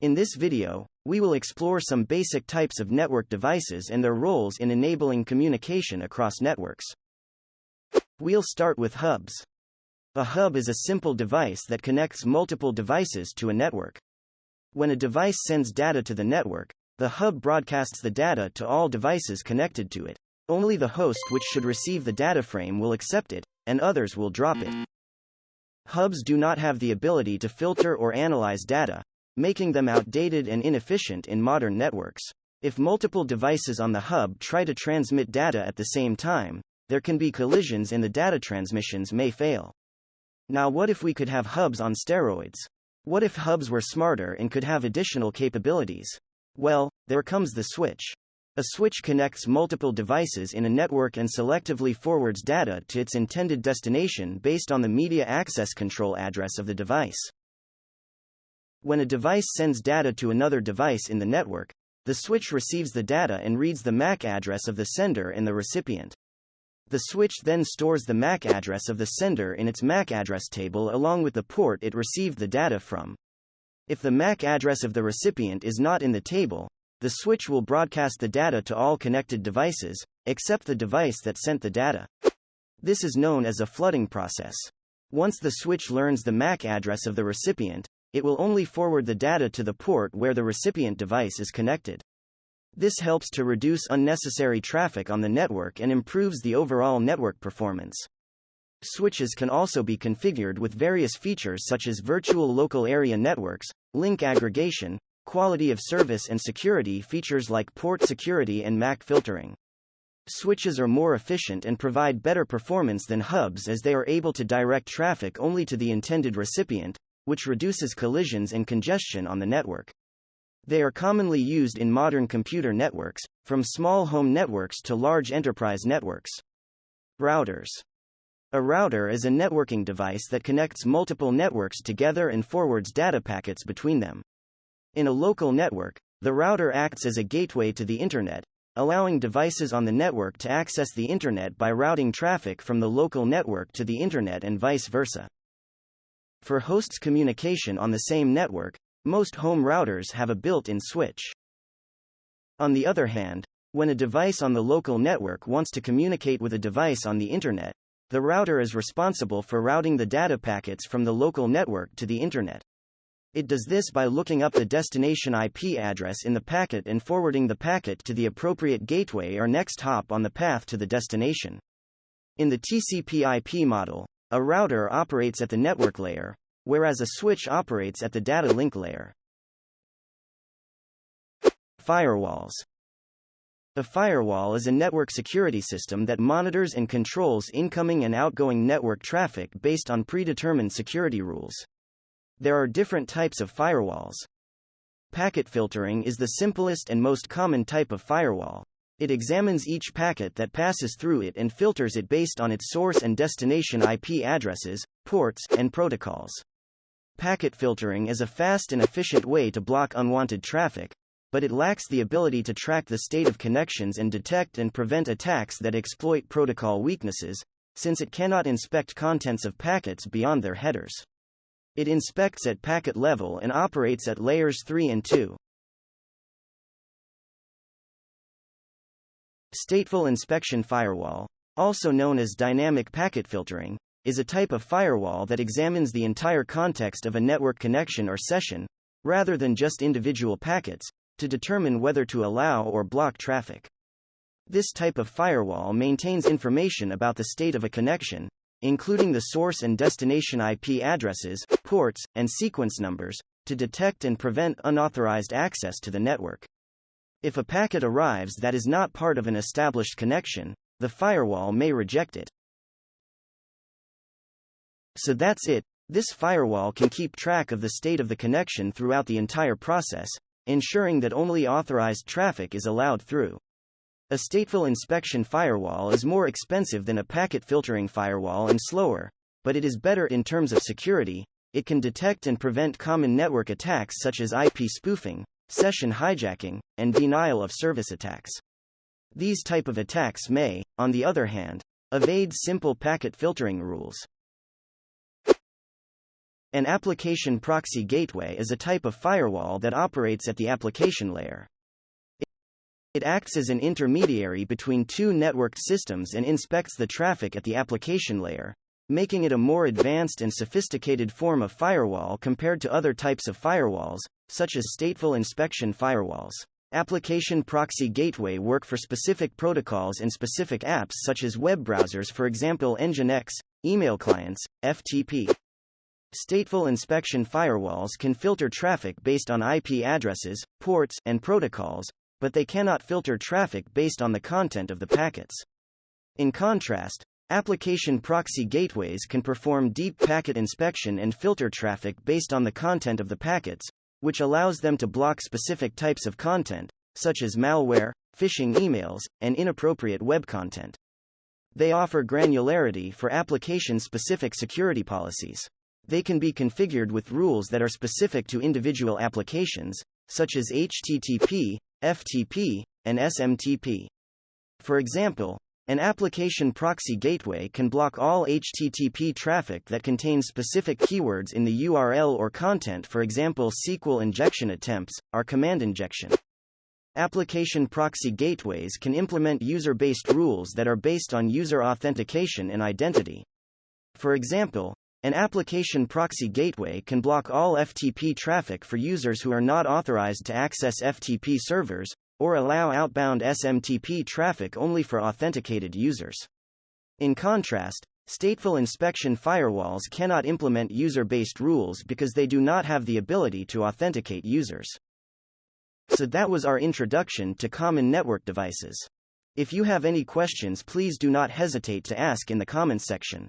In this video, we will explore some basic types of network devices and their roles in enabling communication across networks. We'll start with hubs. A hub is a simple device that connects multiple devices to a network. When a device sends data to the network, the hub broadcasts the data to all devices connected to it. Only the host which should receive the data frame will accept it, and others will drop it. Hubs do not have the ability to filter or analyze data, making them outdated and inefficient in modern networks. If multiple devices on the hub try to transmit data at the same time, there can be collisions and the data transmissions may fail. Now, what if we could have hubs on steroids? What if hubs were smarter and could have additional capabilities? Well, there comes the switch. A switch connects multiple devices in a network and selectively forwards data to its intended destination based on the media access control address of the device. When a device sends data to another device in the network, the switch receives the data and reads the MAC address of the sender and the recipient. The switch then stores the MAC address of the sender in its MAC address table along with the port it received the data from. If the MAC address of the recipient is not in the table, the switch will broadcast the data to all connected devices, except the device that sent the data. This is known as a flooding process. Once the switch learns the MAC address of the recipient, it will only forward the data to the port where the recipient device is connected. This helps to reduce unnecessary traffic on the network and improves the overall network performance. Switches can also be configured with various features such as virtual local area networks, link aggregation, quality of service and security features like port security and MAC filtering. Switches are more efficient and provide better performance than hubs as they are able to direct traffic only to the intended recipient, which reduces collisions and congestion on the network. They are commonly used in modern computer networks, from small home networks to large enterprise networks. Routers. A router is a networking device that connects multiple networks together and forwards data packets between them. In a local network, the router acts as a gateway to the Internet, allowing devices on the network to access the Internet by routing traffic from the local network to the Internet and vice versa. For hosts' communication on the same network, most home routers have a built-in switch. On the other hand, when a device on the local network wants to communicate with a device on the Internet, the router is responsible for routing the data packets from the local network to the Internet. It does this by looking up the destination IP address in the packet and forwarding the packet to the appropriate gateway or next hop on the path to the destination. In the TCP/IP model, a router operates at the network layer, whereas a switch operates at the data link layer. Firewalls. A firewall is a network security system that monitors and controls incoming and outgoing network traffic based on predetermined security rules. There are different types of firewalls. Packet filtering is the simplest and most common type of firewall. It examines each packet that passes through it and filters it based on its source and destination IP addresses, ports, and protocols. Packet filtering is a fast and efficient way to block unwanted traffic, but it lacks the ability to track the state of connections and detect and prevent attacks that exploit protocol weaknesses, since it cannot inspect contents of packets beyond their headers. It inspects at packet level and operates at layers 3 and 2. Stateful inspection firewall, also known as dynamic packet filtering, is a type of firewall that examines the entire context of a network connection or session, rather than just individual packets, to determine whether to allow or block traffic. This type of firewall maintains information about the state of a connection, including the source and destination IP addresses, ports, and sequence numbers, to detect and prevent unauthorized access to the network. If a packet arrives that is not part of an established connection, the firewall may reject it. So that's it. This firewall can keep track of the state of the connection throughout the entire process, ensuring that only authorized traffic is allowed through. A stateful inspection firewall is more expensive than a packet filtering firewall and slower, but it is better in terms of security. It can detect and prevent common network attacks such as IP spoofing, session hijacking, and denial of service attacks. These type of attacks may, on the other hand, evade simple packet filtering rules. An application proxy gateway is a type of firewall that operates at the application layer. It acts as an intermediary between two networked systems and inspects the traffic at the application layer, making it a more advanced and sophisticated form of firewall compared to other types of firewalls, such as stateful inspection firewalls. Application proxy gateway work for specific protocols and specific apps such as web browsers, for example Nginx, email clients, FTP. Stateful inspection firewalls can filter traffic based on IP addresses, ports, and protocols, but they cannot filter traffic based on the content of the packets. In contrast, application proxy gateways can perform deep packet inspection and filter traffic based on the content of the packets, which allows them to block specific types of content, such as malware, phishing emails, and inappropriate web content. They offer granularity for application-specific security policies. They can be configured with rules that are specific to individual applications, such as HTTP, FTP, and SMTP. For example, an application proxy gateway can block all HTTP traffic that contains specific keywords in the URL or content, for example SQL injection attempts, or command injection. Application proxy gateways can implement user-based rules that are based on user authentication and identity. For example, an application proxy gateway can block all FTP traffic for users who are not authorized to access FTP servers, or allow outbound SMTP traffic only for authenticated users. In contrast, stateful inspection firewalls cannot implement user-based rules because they do not have the ability to authenticate users. So that was our introduction to common network devices. If you have any questions, please do not hesitate to ask in the comments section.